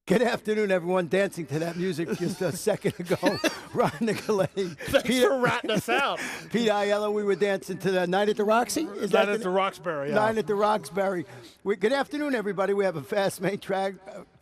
Good afternoon, everyone. Dancing to that music just a second ago. Ron Nicoletti. Thanks for ratting us out. Pete Aiello, we were dancing to the Night at the Roxy. Is that at the Roxbury, yeah. Night at the Roxbury. Good afternoon, everybody. We have a fast main track.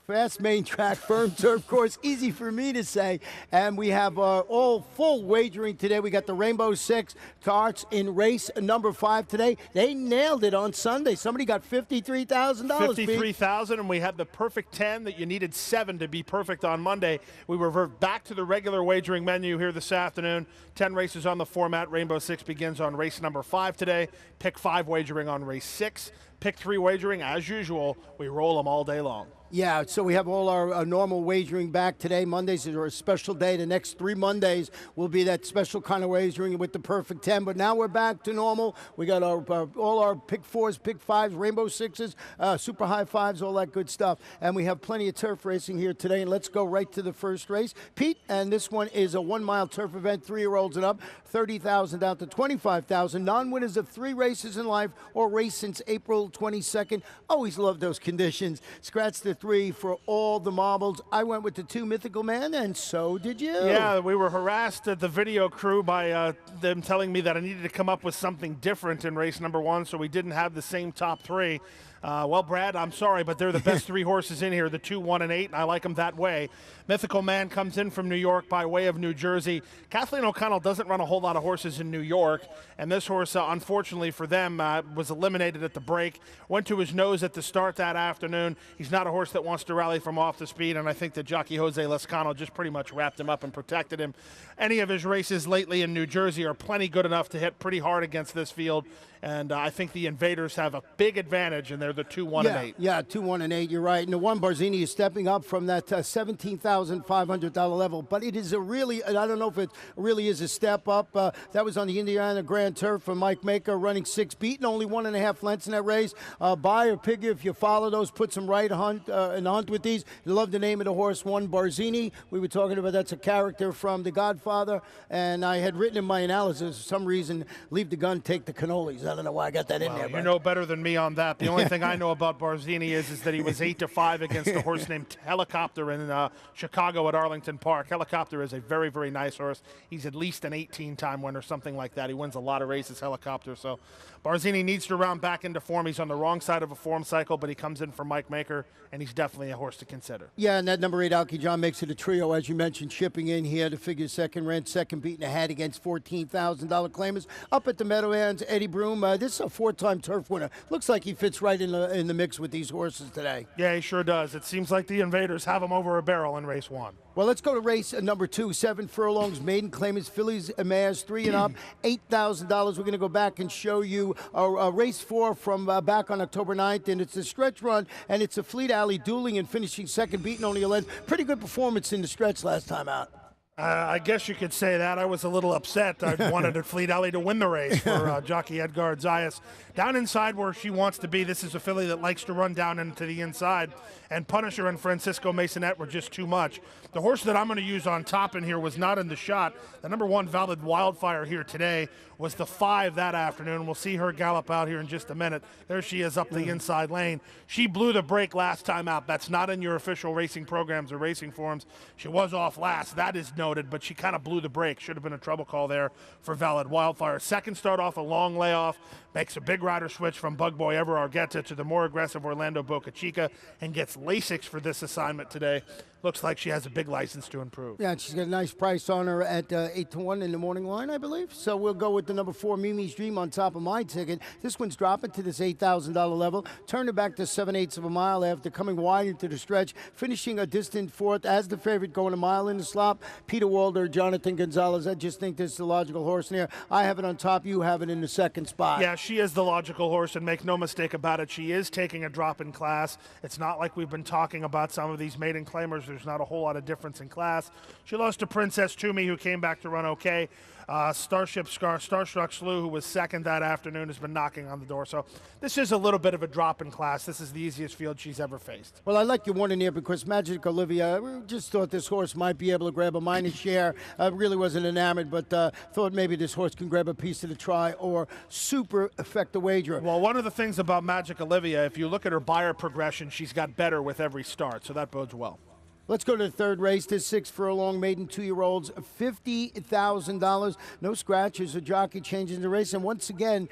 Firm turf course, easy for me to say. And we have all full wagering today. We got the Rainbow Six tarts in race number 5 today. They nailed it on Sunday. Somebody got $53,000. $53,000, and we had the perfect 10 that you needed 7 to be perfect on Monday. We revert back to the regular wagering menu here this afternoon. 10 races on the format. Rainbow Six begins on race number 5 today. Pick 5 wagering on race 6. Pick 3 wagering, as usual. We roll them all day long. Yeah, so we have all our normal wagering back today. Mondays are a special day. The next 3 Mondays will be that special kind of wagering with the perfect 10. But now we're back to normal. We got all our pick 4s, pick 5s, Rainbow 6s, super high 5s, all that good stuff. And we have plenty of turf racing here today. And let's go right to the first race. Pete, and this one is a 1-mile turf event, 3-year-olds and up, $30,000 down to $25,000. Non-winners of 3 races in life or race since April 22nd. Always love those conditions. Scratch the 3 for all the marbles. I went with the 2 Mythical Man, and so did you. Yeah, we were harassed at the video crew by them telling me that I needed to come up with something different in race number 1, so we didn't have the same top 3. Well, Brad, I'm sorry, but they're the best 3 horses in here, the 2, 1, and 8, and I like them that way. Mythical Man comes in from New York by way of New Jersey. Kathleen O'Connell doesn't run a whole lot of horses in New York, and this horse, unfortunately for them, was eliminated at the break. Went to his nose at the start that afternoon. He's not a horse that wants to rally from off the speed, and I think that jockey Jose Lescano just pretty much wrapped him up and protected him. Any of his races lately in New Jersey are plenty good enough to hit pretty hard against this field, and I think the Invaders have a big advantage, and they're the 2, 1, and 8. Yeah, 2, 1, and 8, you're right. And the 1 Barzini is stepping up from that $17,500 level, but it is a really, I don't know if it really is a step up. That was on the Indiana Grand Turf for Mike Maker, running 6, beaten only 1.5 lengths in that race. Buy or pig if you follow those, put some right hunt in the hunt with these. You love the name of the horse, 1 Barzini. We were talking about that's a character from The Godfather, and I had written in my analysis, for some reason, leave the gun, take the cannolis. I don't know why I got that in there. You know better than me on that. The only thing I know about Barzini is that he was 8-5 against a horse named Helicopter in Chicago at Arlington Park. Helicopter is a very, very nice horse. He's at least an 18-time winner, something like that. He wins a lot of races, Helicopter. So Barzini needs to round back into form. He's on the wrong side of a form cycle, but he comes in for Mike Maker, and he's definitely a horse to consider. Yeah, and that number 8, Alki John, makes it a trio, as you mentioned, shipping in here to figure second, ran second, beaten ahead against $14,000 claimers. Up at the Meadowlands, Eddie Broom. This is a 4-time turf winner. Looks like he fits right in the mix with these horses today. Yeah, he sure does. It seems like the Invaders have him over a barrel in race 1. Well, let's go to race number 2, 7 furlongs, maiden claimants, fillies and mares, 3 and up, $8,000. We're going to go back and show you race 4 from back on October 9th, and it's a stretch run, and it's a Fleet Alley dueling and finishing second, beating only a length. Pretty good performance in the stretch last time out. I guess you could say that. I was a little upset. I wanted Fleet Alley to win the race for jockey Edgar Zayas. Down inside where she wants to be, this is a filly that likes to run down into the inside, and Punisher and Francisco Masonette were just too much. The horse that I'm going to use on top in here was not in the shot. The number 1 Valid Wildfire here today was the 5 that afternoon. We'll see her gallop out here in just a minute. There she is up the inside lane. She blew the break last time out. That's not in your official racing programs or racing forms. She was off last. That is noted, but she kind of blew the break. Should have been a trouble call there for Valid Wildfire. Second start off a long layoff, makes a big rider switch from Bug Boy Ever Argueta to the more aggressive Orlando Boca Chica, and gets Lasix for this assignment today. Looks like she has a big license to improve. Yeah, and she's got a nice price on her at 8-1 in the morning line, I believe. So we'll go with the number 4, Mimi's Dream, on top of my ticket. This one's dropping to this $8,000 level. Turned it back to 7/8 of a mile after coming wide into the stretch, finishing a distant 4th as the favorite, going a mile in the slop. Peter Walder, Jonathan Gonzalez. I just think this is the logical horse in there. I have it on top. You have it in the second spot. Yeah, she is the logical horse, and make no mistake about it, she is taking a drop in class. It's not like we've been talking about some of these maiden claimers. There's not a whole lot of difference in class. She lost to Princess Toomey, who came back to run okay. Starstruck Slew, who was second that afternoon, has been knocking on the door. So this is a little bit of a drop in class. This is the easiest field she's ever faced. Well, I like your one in here because Magic Olivia, we just thought this horse might be able to grab a minor share. Really wasn't enamored, but thought maybe this horse can grab a piece of the try or super affect the wager. Well, one of the things about Magic Olivia, if you look at her buyer progression, she's got better with every start, so that bodes well. Let's go to the third race. This 6 furlong maiden 2-year-olds, $50,000. No scratches or jockey changes in the race. And once again,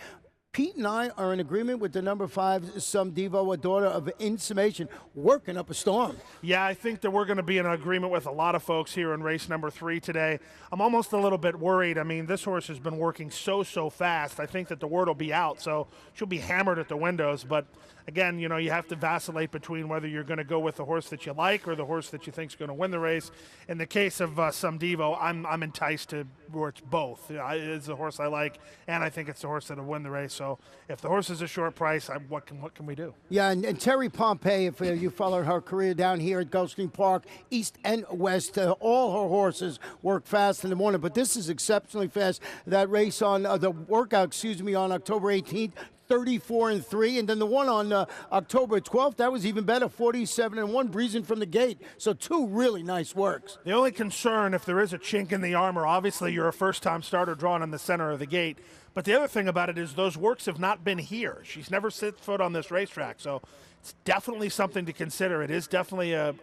Pete and I are in agreement with the number 5, Some Devo, a daughter of Insummation, working up a storm. Yeah, I think that we're going to be in agreement with a lot of folks here in race number 3 today. I'm almost a little bit worried. I mean, this horse has been working so fast. I think that the word will be out, so she'll be hammered at the windows. But again, you know, you have to vacillate between whether you're going to go with the horse that you like or the horse that you think is going to win the race. In the case of Some Devo, I'm enticed to where it's both. It's a horse I like, and I think it's the horse that will win the race. So if the horse is a short price, what can we do? Yeah, and Terry Pompey, if you followed her career down here at Gulfstream Park, east and west, all her horses work fast in the morning, but this is exceptionally fast. That race on the workout, on October 18th, 34-3, and then the one on October 12th, that was even better, 47-1, breezing from the gate. So 2 really nice works. The only concern, if there is a chink in the armor, obviously you're a first-time starter drawn in the center of the gate. But the other thing about it is those works have not been here. She's never set foot on this racetrack, so it's definitely something to consider. It is definitely an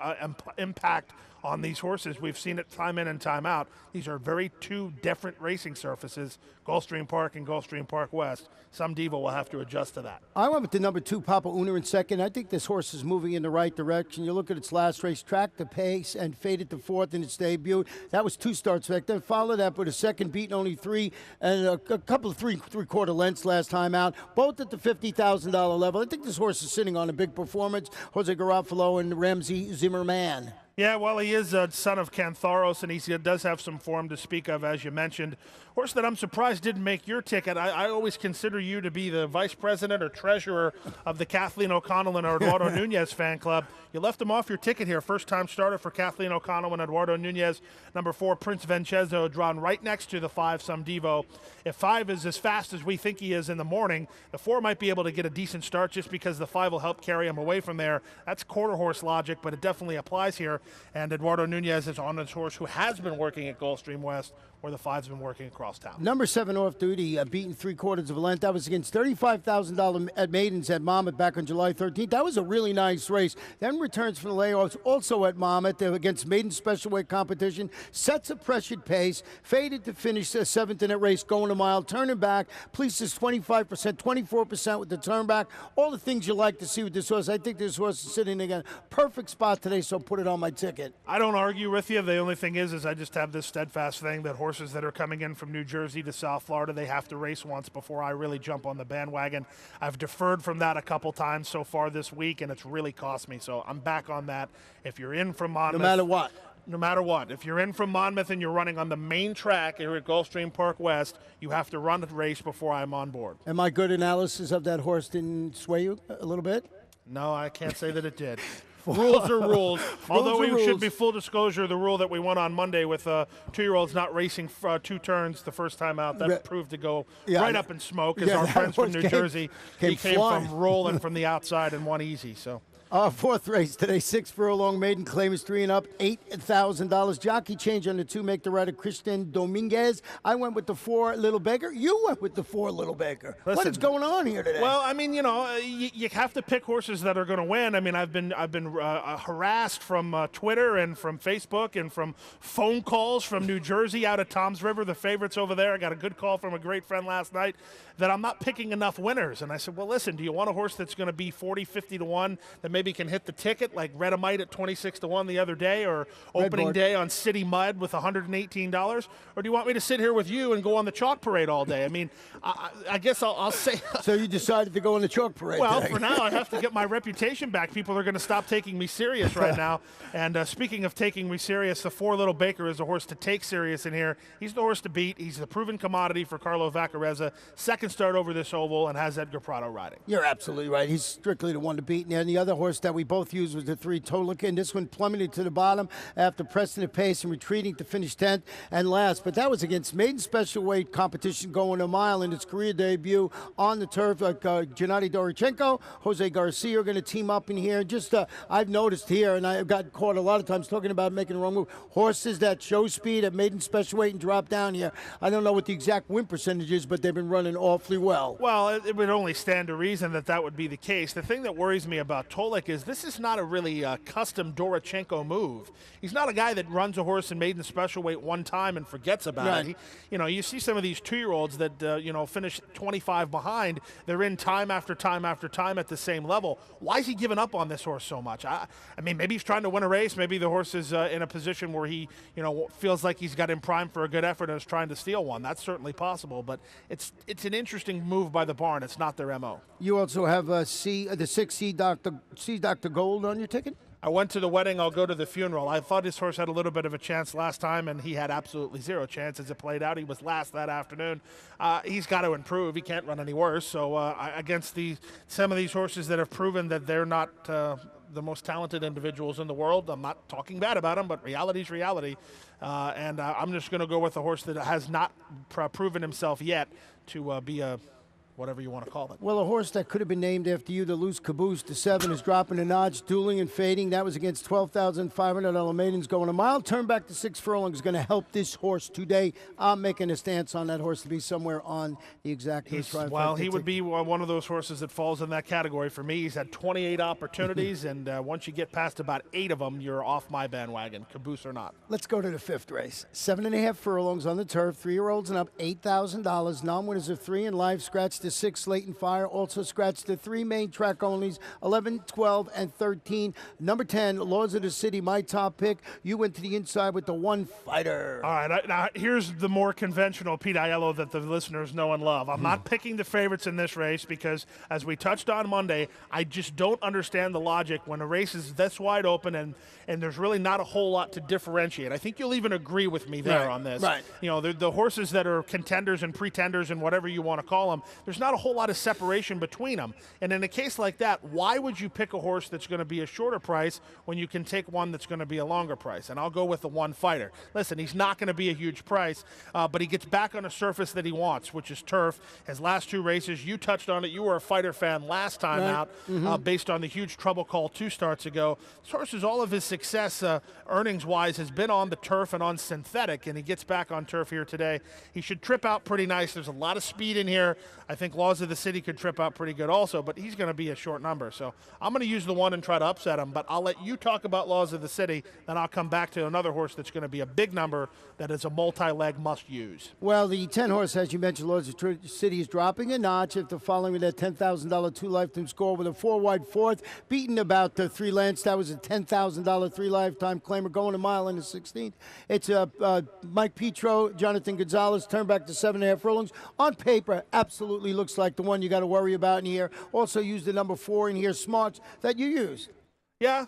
impact on these horses. We've seen it time in and time out. These are very 2 different racing surfaces, Gulfstream Park and Gulfstream Park West. Some Diva will have to adjust to that. I went with the number 2, Papa Una, in second. I think this horse is moving in the right direction. You look at its last race, tracked the pace and faded to 4th in its debut. That was 2 starts back then. Followed that with a second, beaten only 3 and a couple of three-quarter lengths last time out, both at the $50,000 level. I think this horse is sitting on a big performance. Jose Garofalo and Ramsey Zimmerman. Yeah, well, he is a son of Cantharos, and he does have some form to speak of, as you mentioned. Horse that I'm surprised didn't make your ticket. I always consider you to be the vice president or treasurer of the Kathleen O'Connell and Eduardo Nunez fan club. You left him off your ticket here. First-time starter for Kathleen O'Connell and Eduardo Nunez. Number 4, Prince Vincenzo, drawn right next to the 5, Some Devo. If 5 is as fast as we think he is in the morning, the 4 might be able to get a decent start just because the 5 will help carry him away from there. That's quarter horse logic, but it definitely applies here. And Eduardo Nunez is on this horse who has been working at Gulfstream West, where the 5's been working across town. Number 7, Off Duty, beaten 3/4 of a length. That was against $35,000 at Maidens at Monmouth back on July 13th. That was a really nice race. Then returns from the layoffs also at Monmouth against Maiden special weight competition. Sets a pressured pace, faded to finish 7th in that race, going a mile, turning back. Pleases 25%, 24% with the turn back. All the things you like to see with this horse. I think this horse is sitting in a perfect spot today, so put it on my ticket. I don't argue with you. The only thing is I just have this steadfast thing that horses that are coming in from New Jersey to South Florida, they have to race once before I really jump on the bandwagon. I've deferred from that a couple times so far this week, and it's really cost me. So I'm back on that. If you're in from Monmouth, No matter what. No matter what. If you're in from Monmouth and you're running on the main track here at Gulfstream Park West, you have to run the race before I'm on board. And my good analysis of that horse didn't sway you a little bit? No, I can't say that it did. Rules are rules. Although we should be full disclosure, the rule that we won on Monday with 2-year-olds not racing 2 turns the first time out, that proved to go right up in smoke as our friends from New Jersey, he came from rolling from the outside and won easy. So. Our 4th race today, 6 furlong maiden, claim is 3 and up, $8,000. Jockey change on the 2, make the rider Christian Dominguez. I went with the 4, Little Baker. You went with the 4, Little Baker. Listen, what is going on here today? Well, I mean, you know, you have to pick horses that are going to win. I mean, I've been harassed from Twitter and from Facebook and from phone calls from New Jersey out of Toms River, the favorites over there. I got a good call from a great friend last night that I'm not picking enough winners. And I said, well, listen, do you want a horse that's going to be 40, 50 to 1 that maybe can hit the ticket like Redamite at 26 to 1 the other day, or opening day on City Mud with $118? Or do you want me to sit here with you and go on the chalk parade all day? I mean, I guess I'll say. So you decided to go on the chalk parade Well, today. for now, I have to get my reputation back. People are going to stop taking me serious right now. And speaking of taking me serious, the 4, Little Baker is a horse to take serious in here. He's the horse to beat. He's the proven commodity for Carlo Vaccarezza. Second start over this oval and has Edgar Prado riding. You're absolutely right. He's strictly the one to beat. And the other horse that we both used was the 3, Tolika, and this one plummeted to the bottom after pressing the pace and retreating to finish 10th and last. But that was against maiden special weight competition, going a mile in its career debut on the turf. Like Gennady Dorochenko, Jose Garcia are going to team up in here. Just I've noticed here, and I've got caught a lot of times talking about making the wrong move. Horses that show speed at maiden special weight and drop down here. I don't know what the exact win percentage is, but they've been running awfully well. Well, it would only stand to reason that would be the case. The thing that worries me about Tolika public is this is not a really custom Dorochenko move. He's not a guy that runs a horse in maiden special weight one time and forgets about it. You see some of these 2-year-olds that finish 25 behind. They're in time after time after time at the same level. Why is he giving up on this horse so much? I mean, maybe he's trying to win a race. Maybe the horse is in a position where he, feels like he's got him primed for a good effort and is trying to steal one. That's certainly possible, but it's an interesting move by the barn. It's not their MO. You also have the 6 Dr. Gold on your ticket? I went to the wedding, I'll go to the funeral. I thought his horse had a little bit of a chance last time, and he had absolutely zero chance as it played out. He was last that afternoon. He's got to improve. He can't run any worse. So against some of these horses that have proven that they're not the most talented individuals in the world, I'm not talking bad about them, but reality's reality. And I'm just going to go with a horse that has not proven himself yet to be a whatever you want to call it. Well, a horse that could have been named after you, the Loose Caboose, the 7 is dropping a notch, dueling and fading. That was against $12,500 maidens going a mile. Turn back to 6 furlongs is going to help this horse today. I'm making a stance on that horse to be somewhere on the exact race. Well, he would be one of those horses that falls in that category for me. He's had 28 opportunities, and once you get past about 8 of them, you're off my bandwagon, Caboose or not. Let's go to the 5th race. 7.5 furlongs on the turf, 3-year-olds and up, $8,000. Non-winners of 3 in life. Scratch the 6 Leighton Fire. Also scratched the 3 main track onlys, 11, 12, and 13. Number 10, Laws of the City, my top pick. You went to the inside with the 1 Fighter. All right, now here's the more conventional Pete Aiello that the listeners know and love. I'm not picking the favorites in this race because, as we touched on Monday, I just don't understand the logic when a race is this wide open and there's really not a whole lot to differentiate. I think you'll even agree with me there on this. Right. The horses that are contenders and pretenders and whatever you want to call them, there's not a whole lot of separation between them. And in a case like that, why would you pick a horse that's going to be a shorter price when you can take one that's going to be a longer price? And I'll go with the 1 Fighter. Listen, he's not going to be a huge price, but he gets back on a surface that he wants, which is turf. His last 2 races, you touched on it. You were a Fighter fan last time out based on the huge trouble call 2 starts ago. This horse is all of his success earnings-wise has been on the turf and on synthetic, and he gets back on turf here today. He should trip out pretty nice. There's a lot of speed in here. I think Laws of the City could trip out pretty good also, but he's going to be a short number. So I'm going to use the 1 and try to upset him, but I'll let you talk about Laws of the City, then I'll come back to another horse that's going to be a big number that is a multi-leg must-use. Well, the 10 horse, as you mentioned, Laws of the City is dropping a notch after following that $10,000 2-lifetime score with a 4-wide 4th, beating about 3 lengths. That was a $10,000 3-lifetime claimer going a mile in the 16th. It's Mike Petro, Jonathan Gonzalez, turn back to 7.5 furlongs. On paper, absolutely looks like the one you got to worry about in here. Also use the number 4 in here, Smarts, that you use. Yeah,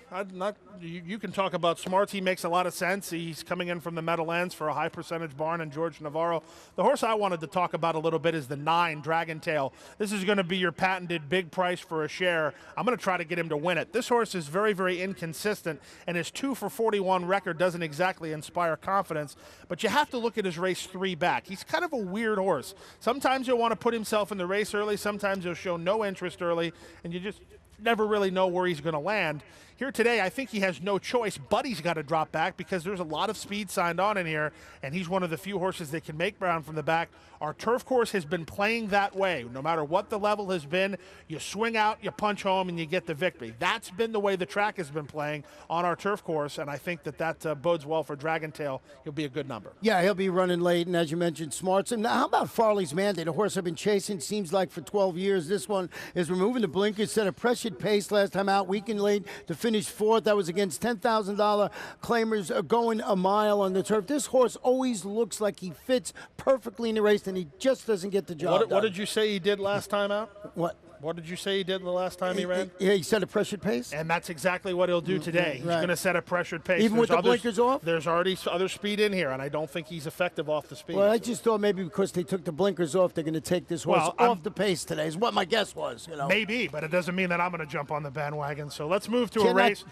you can talk about Smarts. He makes a lot of sense. He's coming in from the Meadowlands for a high percentage barn and George Navarro. The horse I wanted to talk about a little bit is the 9 Dragon Tail. This is going to be your patented big price for a share. I'm going to try to get him to win it. This horse is very, very inconsistent, and his 2-for-41 record doesn't exactly inspire confidence, but you have to look at his race 3 back. He's kind of a weird horse. Sometimes he'll want to put himself in the race early. Sometimes he'll show no interest early, and you just never really know where he's going to land. Here today, I think he has no choice, but he's got to drop back because there's a lot of speed signed on in here, and he's one of the few horses that can make ground from the back. Our turf course has been playing that way. No matter what the level has been, you swing out, you punch home, and you get the victory. That's been the way the track has been playing on our turf course, and I think that bodes well for Dragon Tail. He'll be a good number. Yeah, he'll be running late, and as you mentioned, Smarts. And how about Farley's Mandate, a horse I've been chasing, seems like for 12 years. This one is removing the blinkers, set a pressured pace last time out, weekend late to finish 4th. That was against $10,000 claimers going a mile on the turf. This horse always looks like he fits perfectly in the race, and he just doesn't get the job done. What did you say he did last time out? What did you say he did the last time he ran? Yeah, he set a pressured pace. And that's exactly what he'll do today. He's going to set a pressured pace. Even with the blinkers off? There's already other speed in here, and I don't think he's effective off the speed. Well, I just thought maybe because they took the blinkers off, they're going to take this horse off the pace today, is what my guess was. Maybe, but it doesn't mean that I'm going to jump on the bandwagon. So let's move to a race.